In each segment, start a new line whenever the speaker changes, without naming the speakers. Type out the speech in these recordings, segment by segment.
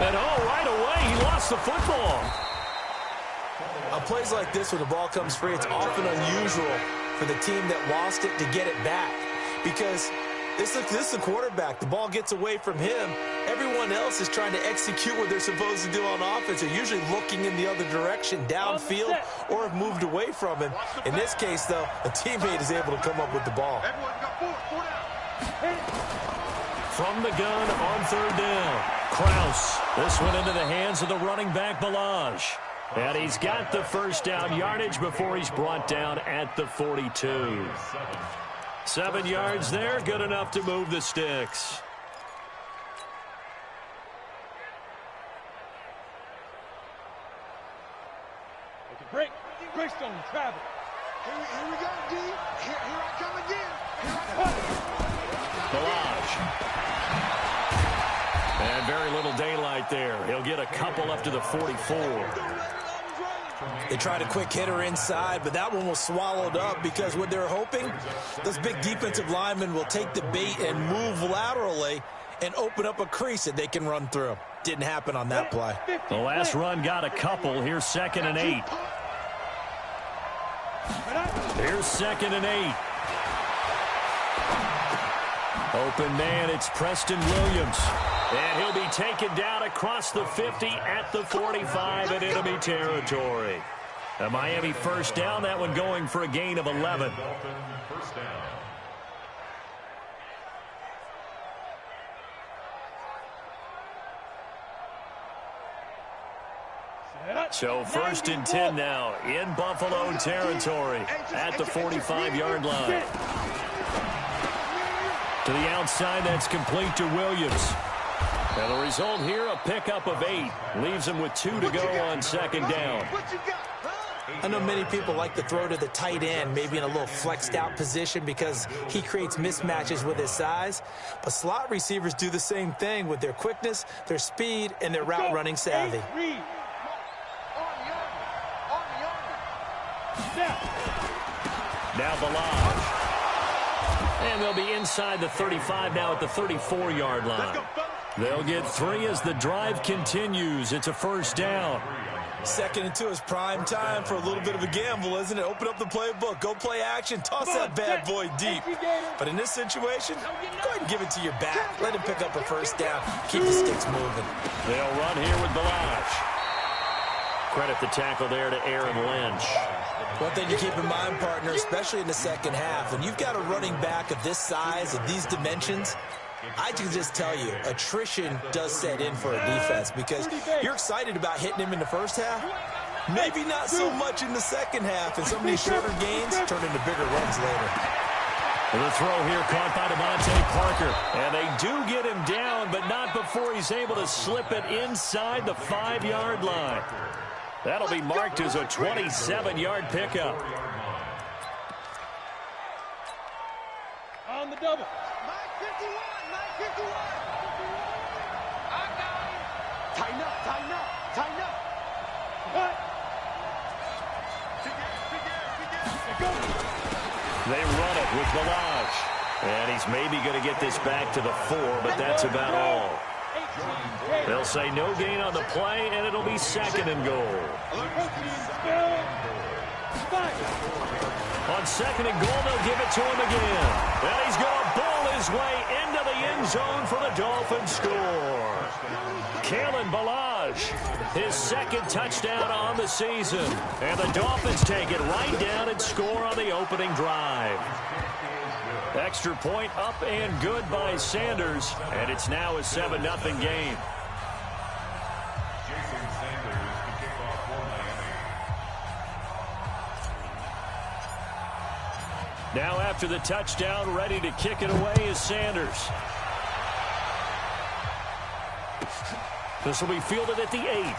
And oh, right away, he lost the football.
On plays like this where the ball comes free, it's often unusual for the team that lost it to get it back. Because this is the quarterback. The ball gets away from him. Everyone else is trying to execute what they're supposed to do on offense. They're usually looking in the other direction, downfield, or have moved away from him. In this case, though, a teammate is able to come up with the ball.
From the gun on third down, Kraus. This one into the hands of the running back, Balaj. And he's got the first down yardage before he's brought down at the 42. 7 yards there, good enough to move the sticks.
Break stone, travel. Here we go, D. Here I come again.
Balaj. And very little daylight there. He'll get a couple up to the 44.
They tried a quick hitter inside, but that one was swallowed up because what they're hoping, those big defensive linemen will take the bait and move laterally and open up a crease that they can run through. Didn't happen on that play.
The last run got a couple. Here's 2nd and 8. Here's 2nd and 8. Open man, it's Preston Williams. And he'll be taken down across the 50 at the 45 in enemy territory. A Miami first down, that one going for a gain of 11. So 1st and 10 now in Buffalo territory at the 45-yard line. To the outside, that's complete to Williams. And the result here, a pickup of 8. Leaves him with 2 to go on 2nd down.
I know many people like to throw to the tight end, maybe in a little flexed out position because he creates mismatches with his size. But slot receivers do the same thing with their quickness, their speed, and their route running savvy.
Now Balaj. And they'll be inside the 35 now at the 34-yard line. They'll get 3 as the drive continues. It's a first down.
2nd and 2 is prime time for a little bit of a gamble, isn't it? Open up the playbook. Go play action. Toss that bad boy deep. But in this situation, go ahead and give it to your back. Let him pick up a first down. Keep the sticks moving.
They'll run here with Balaj. Credit the tackle there to Aaron Lynch.
One thing to keep in mind, partner, especially in the second half, when you've got a running back of this size, of these dimensions, I can just tell you, attrition does set in for a defense because you're excited about hitting him in the first half. Maybe not so much in the second half, and some of these shorter gains turn into bigger runs later.
The throw here caught by Devontae Parker. And they do get him down, but not before he's able to slip it inside the 5-yard line. That'll be marked as a 27-yard pickup.
On the double. Tighten up, tighten up, tighten up.
They run it with Balaj. And he's maybe going to get this back to the 4, but that's about all. They'll say no gain on the play, and it'll be 2nd and goal. On 2nd and goal, they'll give it to him again. And he's going to bowl his way into the end zone for the Dolphins score. Kalen Balaj, his 2nd touchdown on the season. And the Dolphins take it right down and score on the opening drive. Extra point up and good by Sanders. And it's now a 7-0 game. Now after the touchdown, ready to kick it away is Sanders. This will be fielded at the 8.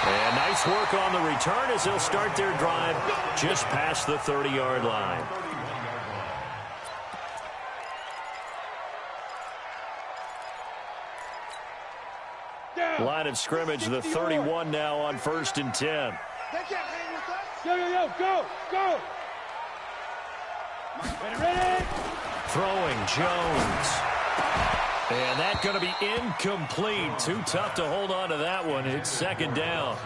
And nice work on the return as they'll start their drive just past the 30-yard line. Line of scrimmage, the 31 now on 1st and 10.
Go, go. Ready.
Throwing Jones. And that's going to be incomplete. Too tough to hold on to that one. It's second down.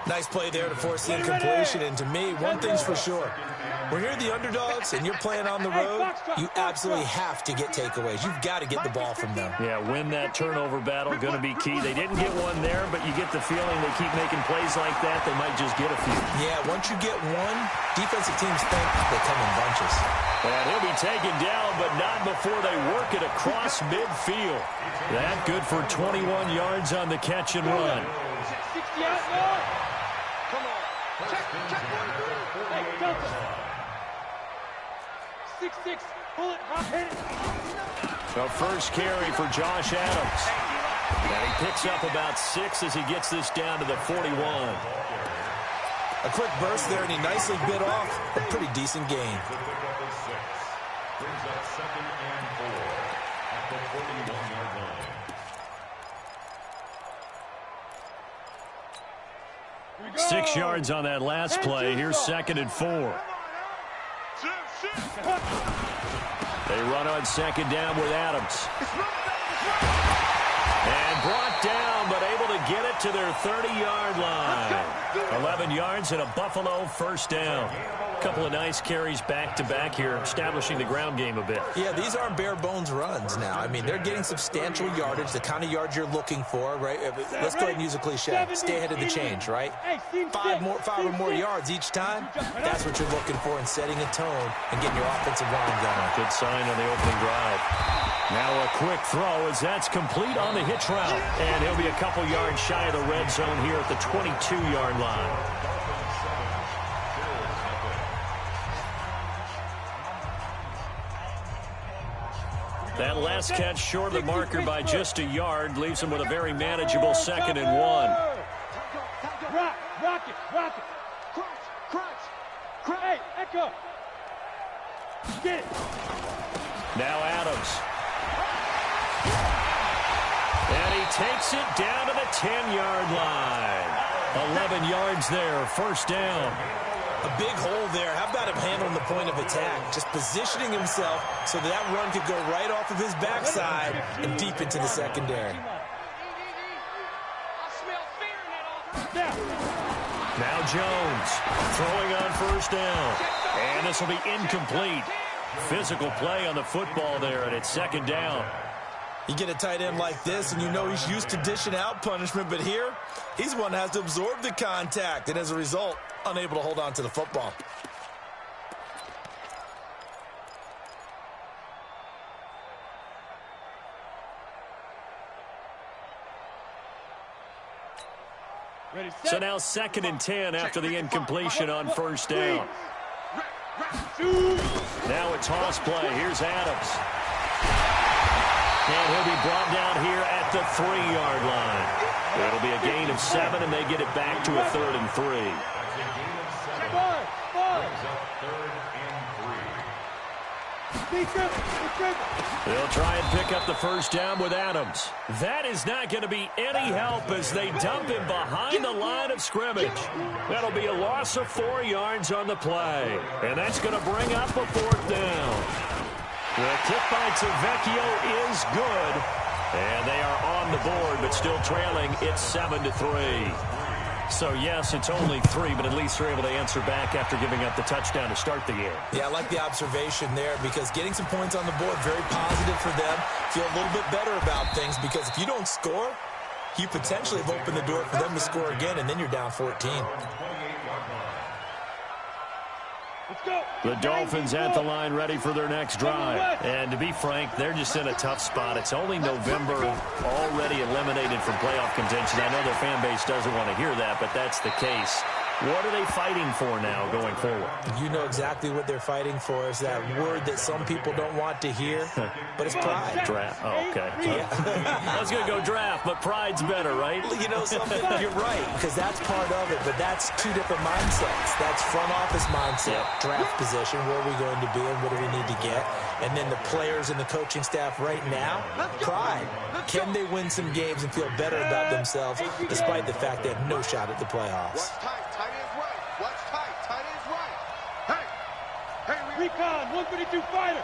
Nice play there to force the incompletion. And to me, one thing's for sure. When you're the underdogs and you're playing on the road, you absolutely have to get takeaways. You've got to get the ball from them.
Yeah, win that turnover battle, going to be key. They didn't get one there, but you get the feeling they keep making plays like that, they might just get a few.
Yeah, once you get one, defensive teams think they come in bunches.
And he'll be taken down, but not before they work it across midfield. That good for 21 yards on the catch and run.
60 yards, no. Come on. Check 1, 3. Hey, Delta. 6-6. Pull it. Hit it.
The first carry for Josh Adams. And he picks up about 6 as he gets this down to the 41.
A quick burst there, and he nicely bit off a pretty decent gain.
Brings up 2nd and 4 at the 41-yard line.
6 yards on that last play. Here's 2nd and 4. They run on 2nd down with Adams. And brought down, but able to get it to their 30-yard line. 11 yards and a Buffalo first down. A couple of nice carries back-to-back here, establishing the ground game a bit.
Yeah, these aren't bare-bones runs now. I mean, they're getting substantial yardage, the kind of yards you're looking for, right? Let's go ahead and use a cliche. Stay ahead of the change, right? 5 or more yards each time, that's what you're looking for in setting a tone and getting your offensive line going.
Good sign on the opening drive. Now a quick throw as that's complete on the hitch route. And he'll be a couple yards shy of the red zone here at the 22-yard line. That last catch short of the marker by just a yard leaves him with a very manageable 2nd and 1.
Rock it. Crunch. Hey, echo. Get it.
Now Adams. And he takes it down to the 10-yard line. 11 yards there, first down.
A big hole there. How about him handling the point of attack? Just positioning himself so that run could go right off of his backside and deep into the secondary.
Now Jones throwing on first down. And this will be incomplete. Physical play on the football there, and it's 2nd down.
You get a tight end like this, and you know he's used to dishing out punishment, but here, he's one that has to absorb the contact, and as a result, unable to hold on to the football.
So now 2nd and 10 after the incompletion on first down. Now a toss play. Here's Adams. And he'll be brought down here at the 3-yard line. It'll be a gain of 7, and they get it back to a 3rd and 3. They'll try and pick up the first down with Adams. That is not going to be any help as they dump him behind the line of scrimmage. That'll be a loss of 4 yards on the play. And that's going to bring up a 4th down. The kick by Tavecchio is good. And they are on the board, but still trailing. It's 7-3. So, yes, it's only 3, but at least they're able to answer back after giving up the touchdown to start the game.
Yeah, I like the observation there because getting some points on the board, very positive for them. Feel a little bit better about things because if you don't score, you potentially have opened the door for them to score again, and then you're down 14.
The Dolphins at the line ready for their next drive. And to be frank, they're just in a tough spot. It's only November, already eliminated from playoff contention. I know their fan base doesn't want to hear that, but that's the case. What are they fighting for now going forward?
You know exactly what they're fighting for is that word that some people don't want to hear, but it's pride.
Draft. Oh, okay.
Yeah.
I was going to go draft, but pride's better, right?
You know something? You're right, because that's part of it, but that's 2 different mindsets. That's front office mindset, draft position, where are we going to be and what do we need to get? And then the players and the coaching staff right now, pride. Can they win some games and feel better about themselves despite the fact they have no shot at the playoffs?
Tight end's right. Watch tight. Tight end's right. Hey, recon, 152 fighter.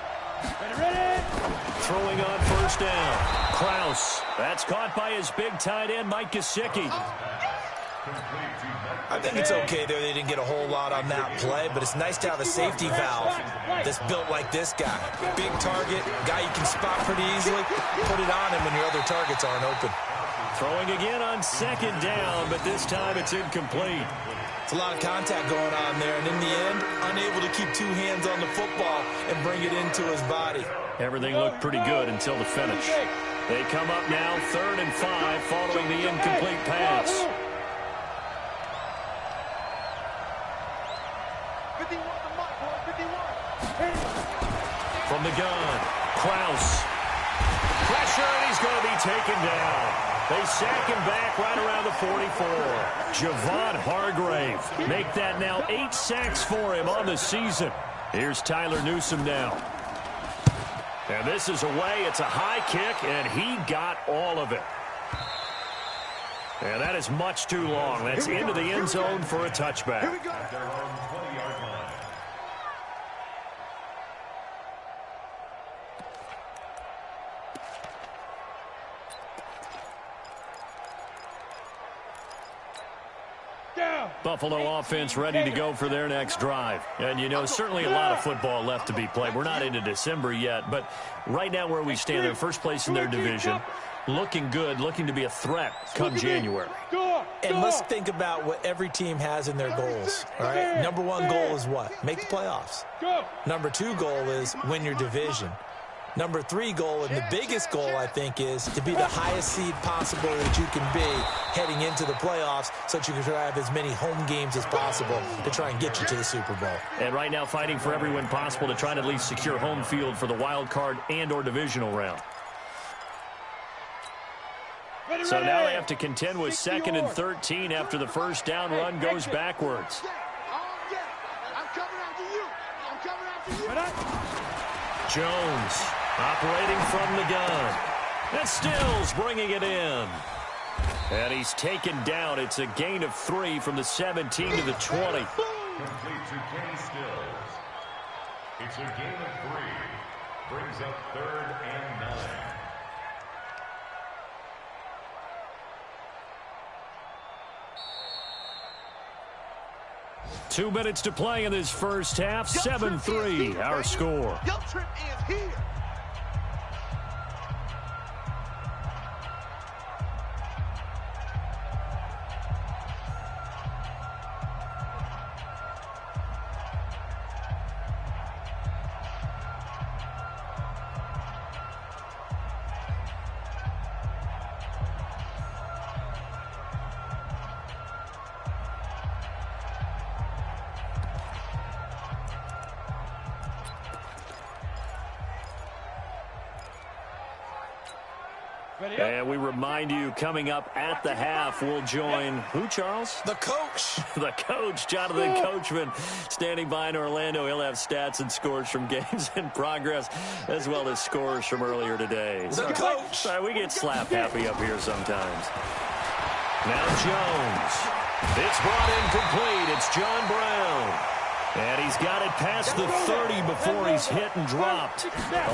Ready?
Throwing on first down. Kraus. That's caught by his big tight end, Mike Gesicki.
I think it's okay there. They didn't get a whole lot on that play, but it's nice to have a safety valve that's built like this guy. Big target, guy you can spot pretty easily. Put it on him when your other targets aren't open.
Throwing again on second down, but this time it's incomplete.
It's a lot of contact going on there, and in the end, unable to keep two hands on the football and bring it into his body.
Everything looked pretty good until the finish. They come up now 3rd and 5 following the incomplete pass.
51 the mark, boy, 51.
From the gun, Kraus. Pressure, and he's going to be taken down. They sack him back right around the 44. Javon Hargrave. Make that now 8 sacks for him on the season. Here's Tyler Newsome now. And this is away. It's a high kick, and he got all of it. And that is much too long. That's into the end zone for a touchback.
Here we go.
Buffalo offense ready to go for their next drive. And, you know, certainly a lot of football left to be played. We're not into December yet, but right now where we stand, they're first place in their division. Looking good, looking to be a threat come January.
And let's think about what every team has in their goals. All right, number 1 goal is what? Make the playoffs. Number 2 goal is win your division. Number 3 goal, and the biggest goal, I think, is to be the highest seed possible that you can be heading into the playoffs so that you can have as many home games as possible to try and get you to the Super Bowl.
And right now fighting for every win possible to try to at least secure home field for the wild card and or divisional round. So now they have to contend with 2nd and 13 after the first down run goes backwards. Jones operating from the gun. And Stills bringing it in. And he's taken down. It's a gain of 3 from the 17 to the 20.
Complete to Kenny Stills. It's a gain of 3. Brings up 3rd and 9.
2 minutes to play in this first half. 7-3, our score.
Your trip is here.
And we remind you, coming up at the half, we'll join who, Charles?
The coach.
The coach, Jonathan Coachman, standing by in Orlando. He'll have stats and scores from games in progress, as well as scores from earlier today.
The coach.
Sorry, we get slap happy up here sometimes. Now Jones. It's brought in complete. It's John Brown. And he's got it past the 30 before he's hit and dropped.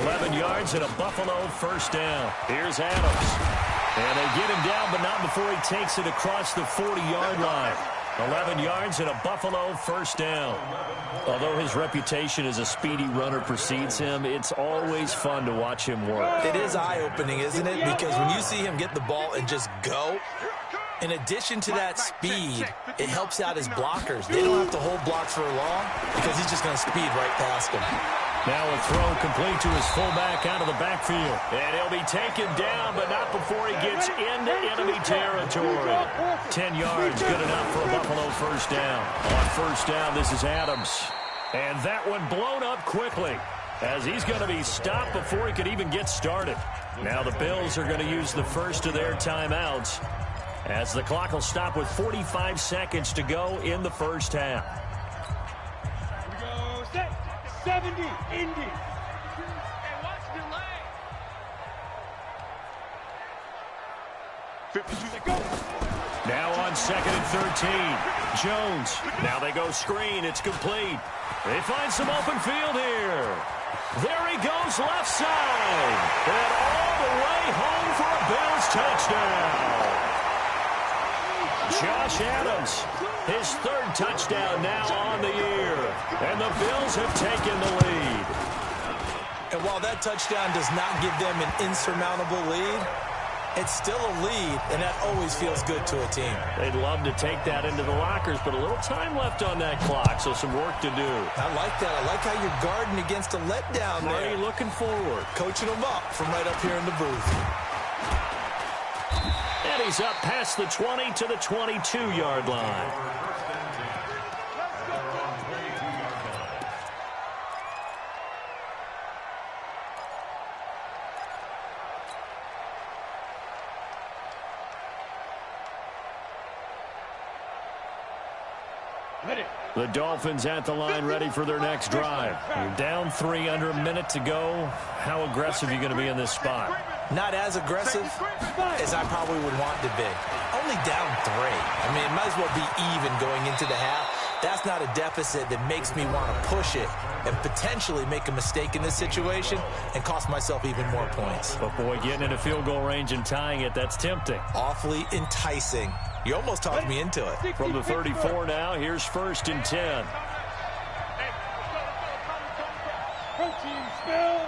11 yards and a Buffalo first down. Here's Adams. And they get him down, but not before he takes it across the 40-yard line. 11 yards and a Buffalo first down. Although his reputation as a speedy runner precedes him, it's always fun to watch him work.
It is eye-opening, isn't it? Because when you see him get the ball and just go, in addition to that speed, it helps out his blockers. They don't have to hold blocks for long because he's just going to speed right past them.
Now a throw complete to his fullback out of the backfield. And he'll be taken down, but not before he gets into enemy territory. 10 yards, good enough for a Buffalo first down. On first down, this is Adams. And that one blown up quickly, as he's going to be stopped before he could even get started. Now the Bills are going to use the first of their timeouts, as the clock will stop with 45 seconds to go in the first half.
Here we go. Set. 70. Indy. And watch delay. 52. Go.
Now on 2nd and 13. Jones. Now they go screen. It's complete. They find some open field here. There he goes left side. And all the way home for a Bills touchdown. Josh Adams, his 3rd touchdown now on the year. And the Bills have taken the lead.
And while that touchdown does not give them an insurmountable lead, it's still a lead, and that always feels good to a team.
They'd love to take that into the lockers, but a little time left on that clock, so some work to do.
I like that. I like how you're guarding against a letdown there.
Marty looking forward.
Coaching them up from right up here in the booth.
And he's up past the 20 to the 22-yard line. The Dolphins at the line ready for their next drive. You're down 3 under a minute to go. How aggressive are you going to be in this spot?
Not as aggressive as I probably would want to be. Only down 3. I mean, it might as well be even going into the half. That's not a deficit that makes me want to push it and potentially make a mistake in this situation and cost myself even more points.
But, boy, getting into field goal range and tying it, that's tempting.
Awfully enticing. You almost talked me into it.
From the 34 now, here's 1st and 10.
Protein spill.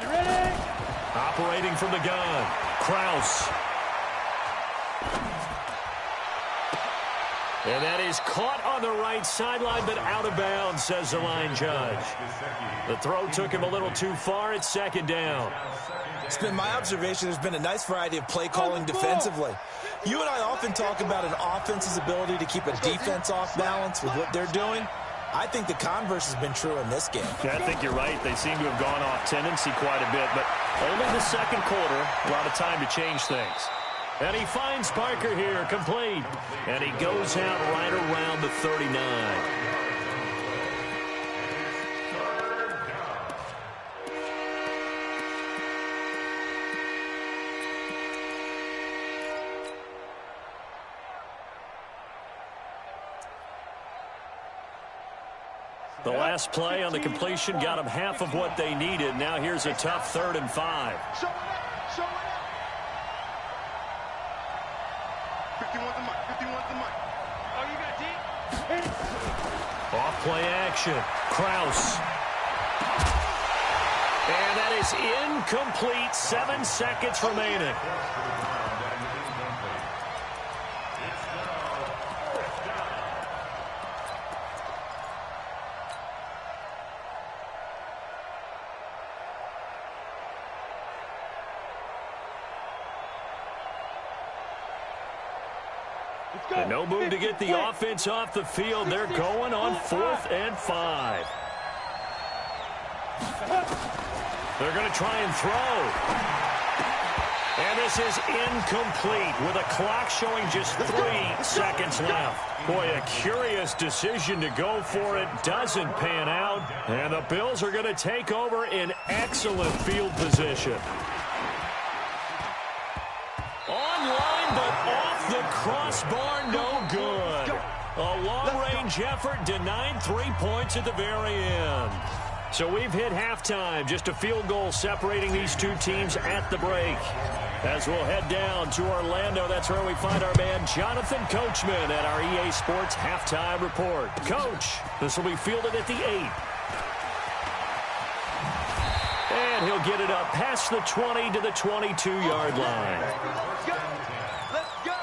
Ready.
Operating from the gun, Kraus. And that is caught on the right sideline, but out of bounds, says the line judge. The throw took him a little too far. It's 2nd down.
It's been my observation there's been a nice variety of play calling defensively. You and I often talk about an offense's ability to keep a defense off balance with what they're doing. I think the converse has been true in this game.
Yeah, I think you're right. They seem to have gone off tendency quite a bit, but only the 2nd quarter, a lot of time to change things. And he finds Parker here, complete. And he goes out right around the 39. The last play on the completion got them half of what they needed. Now here's a tough 3rd and 5.
Show it up. Show it up. 51's the mic. 51's the mic. Oh, you got deep?
Off play action. Kraus. And that is incomplete. 7 seconds remaining. And no move to get the offense off the field. They're going on 4th and 5. They're going to try and throw. And this is incomplete with a clock showing just 3 seconds left. Boy, a curious decision to go for it. Doesn't pan out. And the Bills are going to take over in excellent field position. Online, but off the crossbar, no good. A long-range effort denied 3 points at the very end. So we've hit halftime. Just a field goal separating these two teams at the break. As we'll head down to Orlando, that's where we find our man Jonathan Coachman at our EA Sports Halftime Report. Coach, this will be fielded at the 8. And he'll get it up past the 20 to the 22-yard line.
Let's go. Let's go.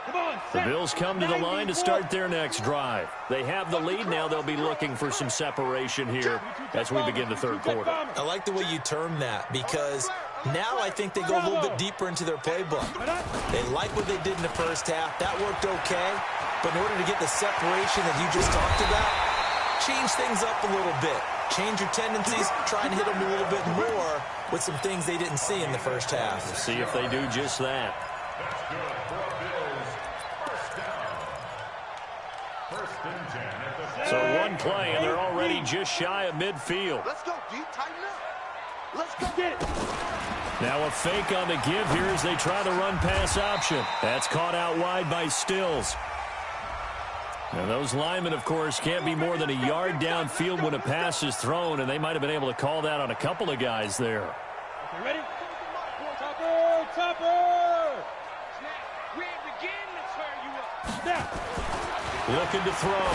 Come on,
The Bills come to the line to start their next drive. They have the lead. Now they'll be looking for some separation here as we begin the third quarter.
I like the way you term that because now I think they go a little bit deeper into their playbook. They like what they did in the first half. That worked okay. But in order to get the separation that you just talked about, change things up a little bit. Change your tendencies. Try and hit them a little bit more with some things they didn't see in the first half.
We'll see if they do just that.
That's good for Bills. First down. First
So one play, and they're already just shy of midfield.
Let's go, D. Tighten up. Let's go. Get it.
Now a fake on the give here as they try the run-pass option. That's caught out wide by Stills. And those linemen, of course, can't be more than a yard downfield when a pass is thrown, and they might have been able to call that on a couple of guys there.
Okay, ready? Topper! Topper! We ain't begin to turn you up. Snap!
Looking to throw.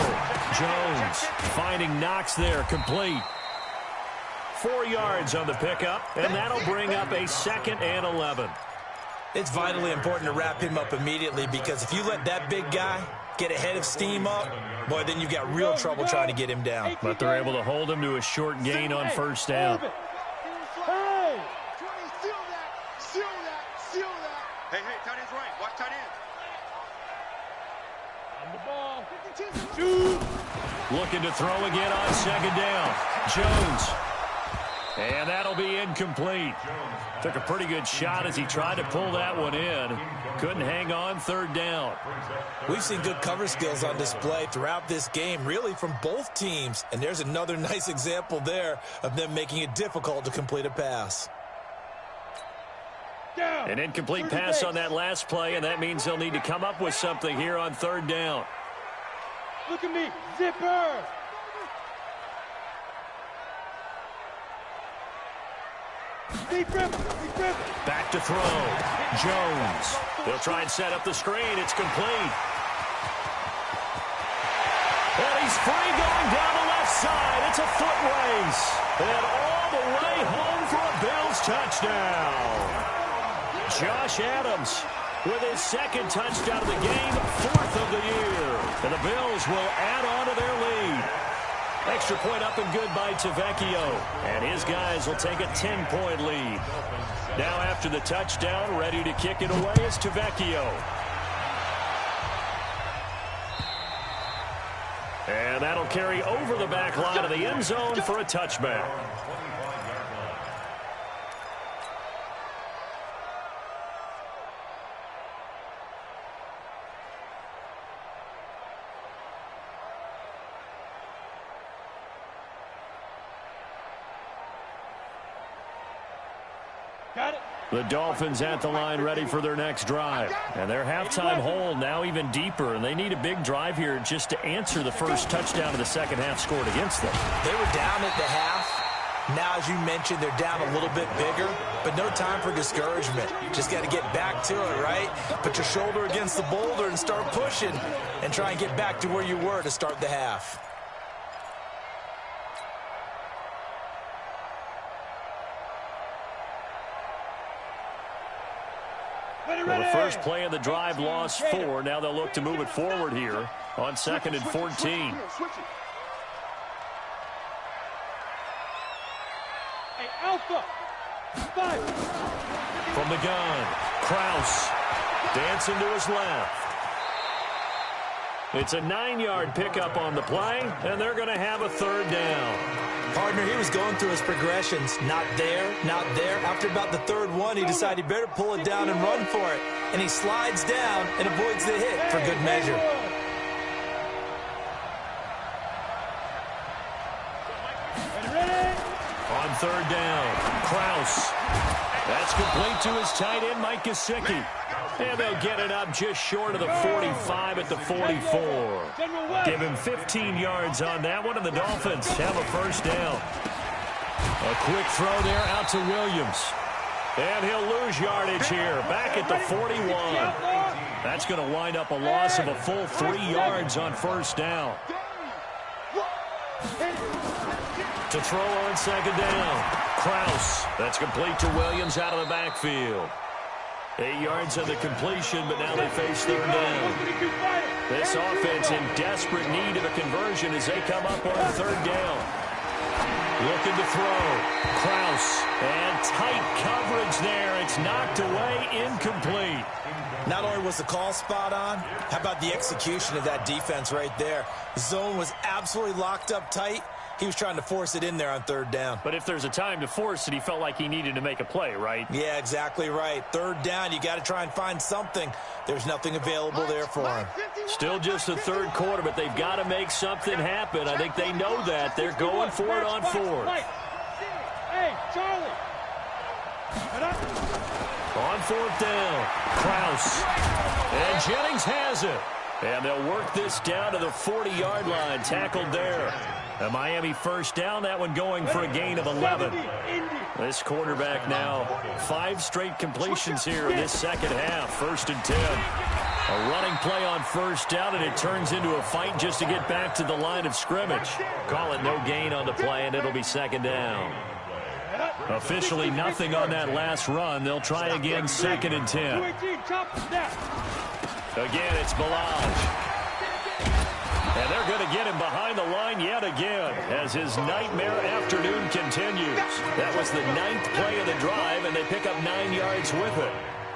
Jones finding Knox there, complete. 4 yards on the pickup, and that'll bring up a 2nd and 11.
It's vitally important to wrap him up immediately, because if you let that big guy get ahead of steam up, boy, then you've got real trouble trying to get him down.
But they're able to hold him to a short gain on first down.
Hey! Seal that. Hey, tight end's right. Watch tight end. On the ball. Shoot.
Looking to throw again on 2nd down. Jones. And that'll be incomplete. Took a pretty good shot as he tried to pull that one in. Couldn't hang on 3rd down.
We've seen good cover skills on display throughout this game, really from both teams. And there's another nice example there of them making it difficult to complete a pass.
An incomplete pass on that last play, and that means they'll need to come up with something here on 3rd down.
Look at me. Zipper.
Back to throw. Jones. They'll try and set up the screen. It's complete. And he's free going down the left side. It's a foot race. And all the way home for a Bills touchdown. Josh Adams with his 2nd touchdown of the game, 4th of the year. And the Bills will add on to their lead. Extra point up and good by Tavecchio. And his guys will take a 10-point lead. Now after the touchdown, ready to kick it away is Tavecchio. And that'll carry over the back line of the end zone for a touchback. The Dolphins at the line ready for their next drive. And their halftime hole now even deeper, and they need a big drive here just to answer the first touchdown of the second half scored against them.
They were down at the half. Now, as you mentioned, they're down a little bit bigger, but no time for discouragement. Just got to get back to it, right? Put your shoulder against the boulder and start pushing and try and get back to where you were to start the half.
Well, the first play of the drive lost 4. Now they'll look to move it forward here on 2nd and 14.
Hey, Alpha. 5.
From the gun, Kraus dancing to his left. It's a 9-yard pickup on the play, and they're going to have a 3rd down.
Partner, he was going through his progressions. Not there, not there. After about the 3rd one, he decided he better pull it down and run for it. And he slides down and avoids the hit for good measure.
On 3rd down, Kraus. That's complete to his tight end, Mike Gesicki. And they'll get it up just short of the 45 at the 44. Give him 15 yards on that one, and the Dolphins have a first down. A quick throw there out to Williams. And he'll lose yardage here, back at the 41. That's going to wind up a loss of a full 3 yards on first down. To throw on 2nd down, Kraus. That's complete to Williams out of the backfield. 8 yards on the completion, but now they face 3rd down. This offense in desperate need of a conversion as they come up on 3rd down. Looking to throw. Kraus. And tight coverage there. It's knocked away, incomplete.
Not only was the call spot on, how about the execution of that defense right there? The zone was absolutely locked up tight, He was trying to force it in there on third down.
But if there's a time to force it, he felt like he needed to make a play, right?
Yeah, exactly right. Third down, you got to try and find something. There's nothing available there for him.
Still just the third quarter, but they've got to make something happen. I think they know that. They're going for it on fourth.
Hey, Charlie.
On fourth down, Kraus. And Jennings has it. And they'll work this down to the 40-yard line, tackled there. A Miami first down, that one going for a gain of 11. This quarterback now, 5 straight completions here in this second half, 1st and 10. A running play on first down, and it turns into a fight just to get back to the line of scrimmage. Call it no gain on the play, and it'll be second down. Officially nothing on that last run. They'll try again, 2nd and 10. Again, it's Balaj. And they're going to get him behind the line yet again as his nightmare afternoon continues. That was the 9th play of the drive, and they pick up 9 yards with it.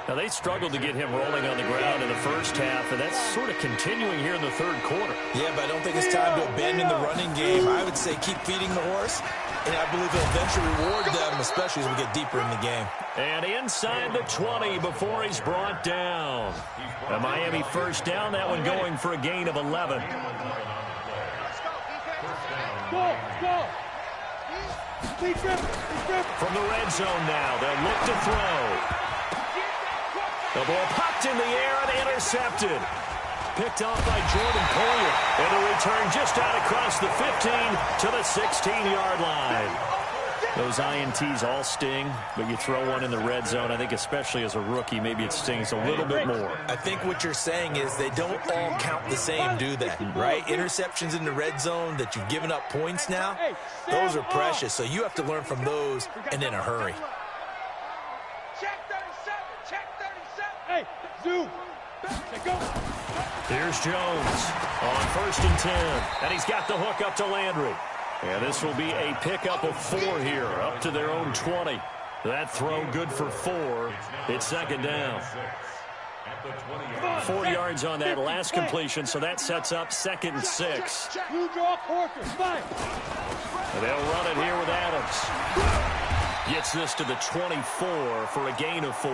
Now, they struggled to get him rolling on the ground in the first half, and that's sort of continuing here in the third quarter.
Yeah, but I don't think it's time to abandon the running game. I would say keep feeding the horse, and I believe it'll eventually reward them, especially as we get deeper in the game.
And inside the 20 before he's brought down. A Miami first down, that one going for a gain of 11.
Go.
From the red zone now, they'll look to throw. The ball popped in the air and intercepted. Picked off by Jordan Poyer. And a return just out across the 15 to the 16-yard line. Those INTs all sting, but you throw one in the red zone, I think especially as a rookie, maybe it stings a little bit more.
I think what you're saying is they don't all count the same, do they? Right? Interceptions in the red zone that you've given up points now, those are precious. So you have to learn from those and in a hurry.
Hey, zoom. Go.
Here's Jones on 1st and 10. And he's got the hook up to Landry. And this will be a pickup of 4 here, up to their own 20. That throw good for 4. It's second down. 4 yards on that last completion, so that sets up 2nd and 6.
You draw quarter. Fight.
And they'll run it here with Adams. Gets this to the 24 for a gain of 4.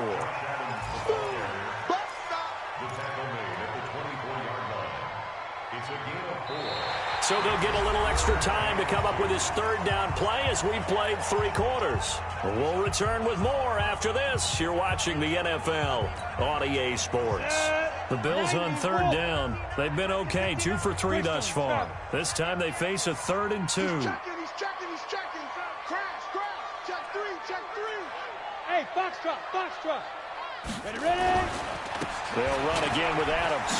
So they'll get a little extra time to come up with his 3rd down play as we've played 3 quarters. We'll return with more after this. You're watching the NFL on EA Sports. The Bills on 3rd down. They've been okay, 2 for 3 thus far. This time they face a 3rd and 2.
He's checking. Check 3. Hey, Foxtrot. Ready?
They'll run again with Adams.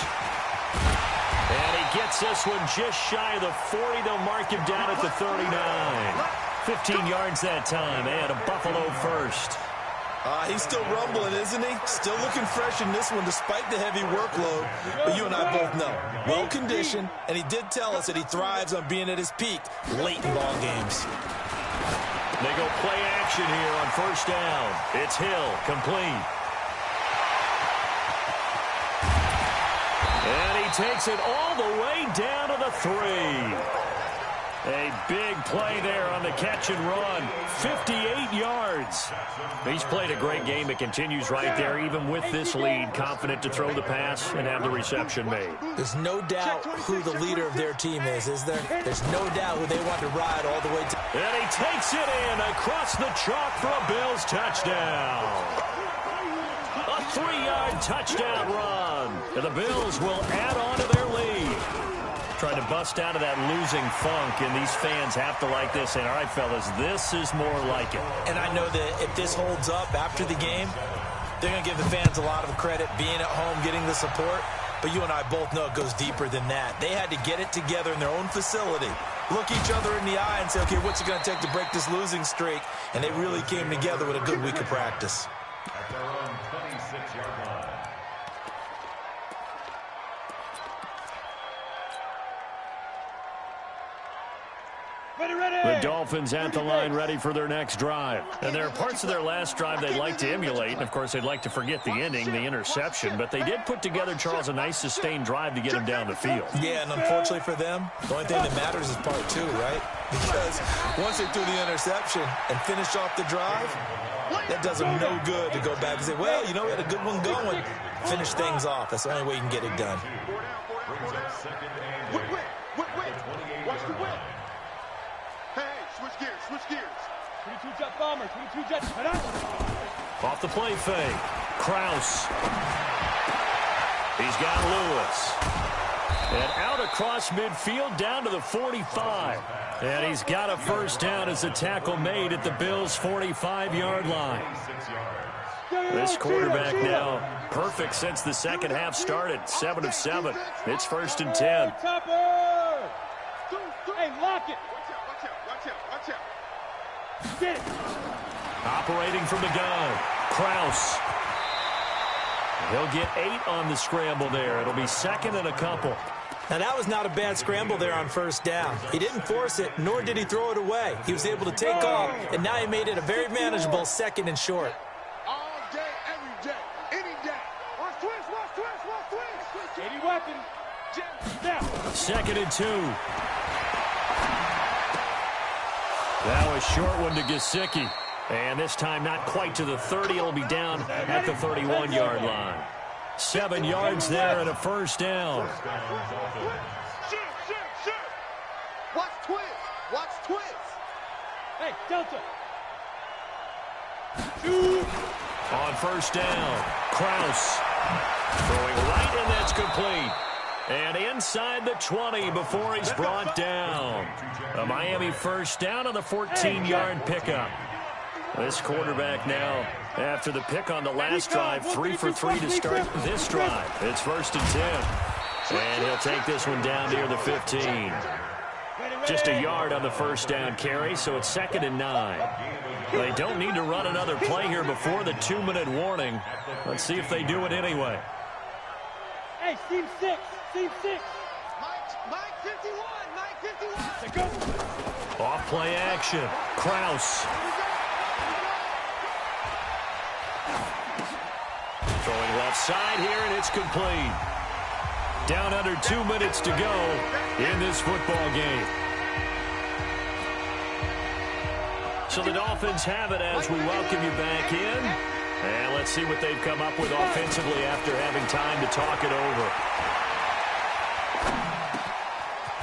And he gets this one just shy of the 40. They'll mark him down at the 39. 15 yards that time, and a Buffalo first.
He's still rumbling, isn't he? Still looking fresh in this one despite the heavy workload. But you and I both know, well-conditioned, and he did tell us that he thrives on being at his peak late in ball games.
They go play action here on 1st down. It's Hill, complete. And he takes it all the way down to the 3. A big play there on the catch and run. 58 yards. He's played a great game. It continues right there, even with this lead. Confident to throw the pass and have the reception made.
There's no doubt who the leader of their team is there? There's no doubt who they want to ride all the way to.
And he takes it in across the chalk for a Bills touchdown. A 3-yard touchdown run. And the Bills will add on to their lead. Trying to bust out of that losing funk, and these fans have to like this. And all right, fellas, this is more like it.
And I know that if this holds up after the game, they're going to give the fans a lot of credit being at home, getting the support. But you and I both know it goes deeper than that. They had to get it together in their own facility, look each other in the eye and say, okay, what's it going to take to break this losing streak? And they really came together with a good week of practice.
At their own 26-yard line.
The Dolphins at the line ready for their next drive. And there are parts of their last drive they'd like to emulate. And, of course, they'd like to forget the ending, the interception. But they did put together, Charles, a nice sustained drive to get him down the field.
Yeah, and unfortunately for them, the only thing that matters is part two, right? Because once they threw the interception and finished off the drive, that does them no good to go back and say, well, you know, we had a good one going. Finish things off. That's the only way you can get it done.
Watch the whip. Hey, switch gears. 22 jet bomber, 22 jet.
Off the play fake. Kraus. He's got Lewis. And out across midfield down to the 45. And he's got a first down as the tackle made at the Bills' 45-yard line. This quarterback now perfect since the second half started. 7 of 7. It's 1st and 10.
Hey, lock it. Watch out. Get it.
Operating from the gun. Kraus. He'll get 8 on the scramble there. It'll be 2nd and a couple.
Now, that was not a bad scramble there on first down. He didn't force it, nor did he throw it away. He was able to take off, and now he made it a very manageable 2nd and short.
All day, every day, any day. Watch twist. 80 weapon. Now.
2nd and 2. That was short one to Gesicki. And this time not quite to the 30. It'll be down at the 31-yard line. 7 yards there and a first down.
Shoot. Watch twist. Hey, Delta.
On first down, Kraus throwing right, and that's complete. And inside the 20 before he's brought down. A Miami first down on the 14-yard pickup. This quarterback now, after the pick on the last drive, 3 for 3 to start this drive. It's 1st and 10. And he'll take this one down near the 15. Just a yard on the first down carry, so it's 2nd and 9. They don't need to run another play here before the 2-minute warning. Let's see if they do it anyway.
Hey, Team 6. Mike 51.
Off play action. Kraus. Throwing left side here, and it's complete. Down under 2 minutes to go in this football game. So the Dolphins have it as we welcome you back in. And let's see what they've come up with offensively after having time to talk it over.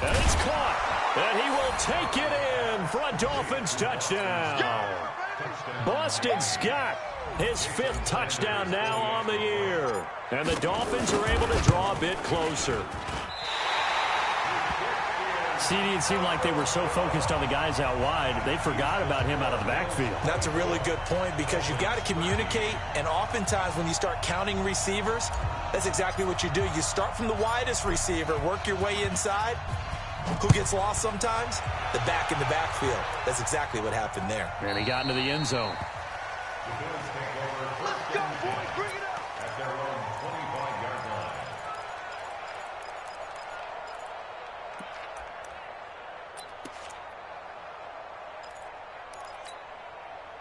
And it's caught. And he will take it in for a Dolphins touchdown. Boston Scott, his 5th touchdown now on the year. And the Dolphins are able to draw a bit closer. CD, it seemed like they were so focused on the guys out wide, they forgot about him out of the backfield.
That's a really good point because you've got to communicate, and oftentimes when you start counting receivers, that's exactly what you do. You start from the widest receiver, work your way inside. Who gets lost sometimes? The back in the backfield. That's exactly what happened there.
And he got into the end zone.
Let's go, boys. Bring it up.
At their own 25-yard line.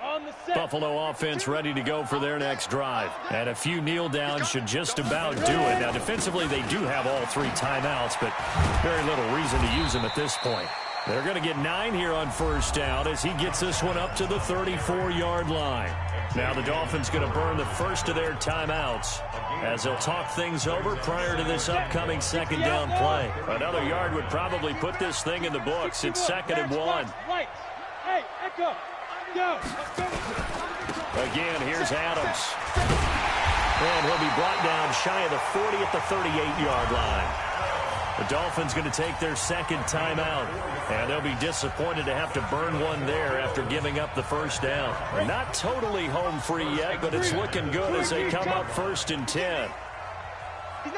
On the set.
Buffalo offense ready to go for their next drive. And a few kneel downs should just about do it. Now, defensively, they do have all 3 timeouts, but very little reason to use them at this point. They're going to get 9 here on first down as he gets this one up to the 34-yard line. Now the Dolphins going to burn the first of their timeouts as they'll talk things over prior to this upcoming 2nd down play. Another yard would probably put this thing in the books. It's 2nd and 1.
Hey, Echo. Go.
Again, here's Adams. And he'll be brought down shy of the 40 at the 38-yard line. The Dolphins going to take their 2nd timeout, and they'll be disappointed to have to burn one there after giving up the first down. Not totally home free yet, but it's looking good as they come up 1st and 10.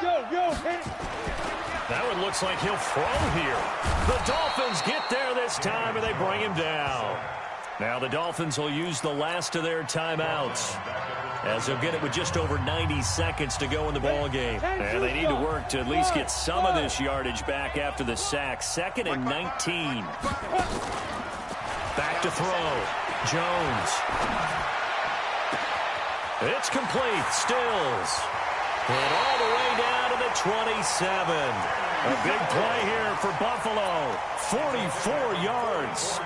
Go, hit it.
That one looks like he'll throw here. The Dolphins get there this time, and they bring him down. Now the Dolphins will use the last of their timeouts, as they'll get it with just over 90 seconds to go in the ball game. And they need to work to at least get some of this yardage back after the sack. 2nd and 19. Back to throw. Jones. It's complete. Stills. And all the way down to the 27. A big play here for Buffalo. 44 yards.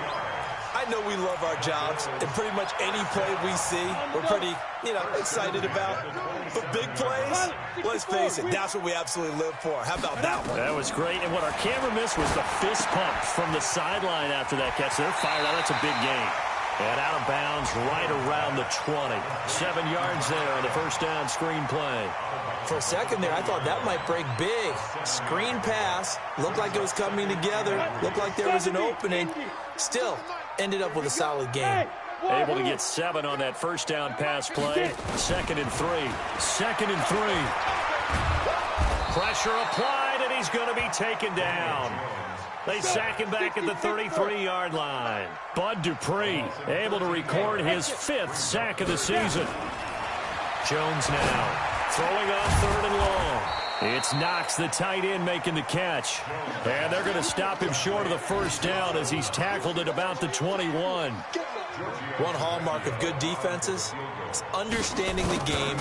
I know we love our jobs, and pretty much any play we see, we're pretty, excited about. But big plays, let's face it, that's what we absolutely live for. How about that one?
That was great, and what our camera missed was the fist pump from the sideline after that catch. They're fired out. That's a big gain. And out of bounds right around the 20. 7 yards there on the first down screen play.
For a second there, I thought that might break big. Screen pass. Looked like it was coming together. Looked like there was an opening. Still, ended up with a solid game.
Able to get 7 on that first down pass play. 2nd and 3. 2nd and 3. Pressure applied, and he's going to be taken down. They sack him back at the 33-yard line. Bud Dupree able to record his 5th sack of the season. Jones now throwing on 3rd and long. It's Knox, the tight end, making the catch. And they're going to stop him short of the first down as he's tackled at about the 21.
One hallmark of good defenses is understanding the game